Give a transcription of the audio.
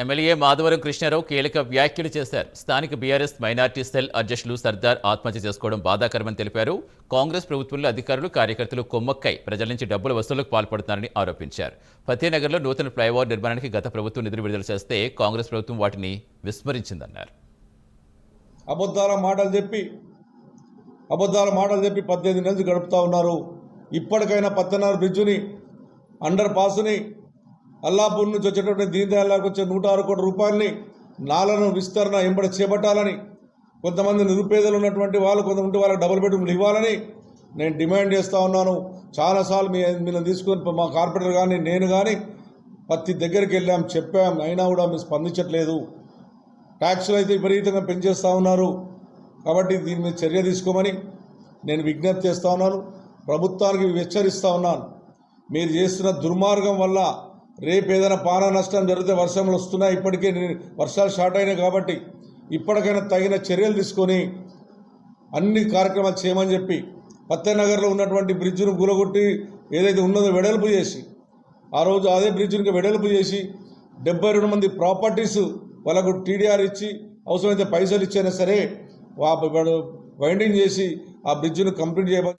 MLA Madhavaram Krishnarao కీలక వ్యాఖ్యలు చేశారు. స్థానిక బీఆర్ఎస్ మైనార్టీ సెల్ అధ్యక్షులు సర్దార్ ఆత్మహత్య చేసుకోవడం బాధాకరమని తెలిపారు. కాంగ్రెస్ ప్రభుత్వంలో అధికారులు, కార్యకర్తలు కొమ్మక్కై ప్రజల నుంచి డబ్బుల వసూలుకు పాల్పడుతున్నారని ఆరోపించారు. ఫతేనగర్లో నూతన ఫ్లైఓవర్ నిర్మాణానికి గత ప్రభుత్వం నిధులు విడుదల చేస్తే కాంగ్రెస్ ప్రభుత్వం వాటిని విస్మరించిందన్నారు. అబద్ధాల మాటలు చెప్పి 18 నెలలు గడుపుతా ఉన్నారు. ఇప్పటికైనా పత్తనార్ బ్రిడ్జుని, అండర్ పాస్ని, అల్లాపూర్ నుంచి వచ్చేటటువంటి దీన్ దయాళకి వచ్చే 106 కోట్ల రూపాయలని నాలను విస్తరణ ఎంబడి చేపట్టాలని, కొంతమంది నిరుపేదలు ఉన్నటువంటి వాళ్ళు కొంతమంది వాళ్ళకి డబుల్ బెడ్రూమ్లు ఇవ్వాలని నేను డిమాండ్ చేస్తూ ఉన్నాను. చాలాసార్లు మీరు తీసుకొని మా కార్పొరేటర్ కానీ నేను కానీ ప్రతి దగ్గరికి వెళ్ళాం, చెప్పాం, అయినా కూడా మీరు స్పందించట్లేదు. ట్యాక్సులు అయితే విపరీతంగా పెంచేస్తూ ఉన్నారు. కాబట్టి దీని మీద చర్య తీసుకోమని నేను విజ్ఞప్తి చేస్తూ ఉన్నాను. ప్రభుత్వానికి హెచ్చరిస్తూ ఉన్నాను. మీరు చేస్తున్న దుర్మార్గం వల్ల రేపు ఏదైనా ప్రాణ నష్టం జరిగితే, వర్షాలు వస్తున్నాయి, ఇప్పటికే వర్షాలు స్టార్ట్ అయినాయి కాబట్టి ఇప్పటికైనా తగిన చర్యలు తీసుకొని అన్ని కార్యక్రమాలు చేయమని చెప్పి, ఫతేనగర్లో ఉన్నటువంటి బ్రిడ్జ్ను కూలగొట్టి ఏదైతే ఉన్నదో వెడల్పు చేసి, ఆ రోజు అదే బ్రిడ్జ్ని వెడల్పు చేసి 72 మంది ప్రాపర్టీస్ వాళ్ళకు టీడీఆర్ ఇచ్చి అవసరమైతే పైసలు ఇచ్చైనా సరే వైండింగ్ చేసి ఆ బ్రిడ్జ్ను కంప్లీట్ చేయమని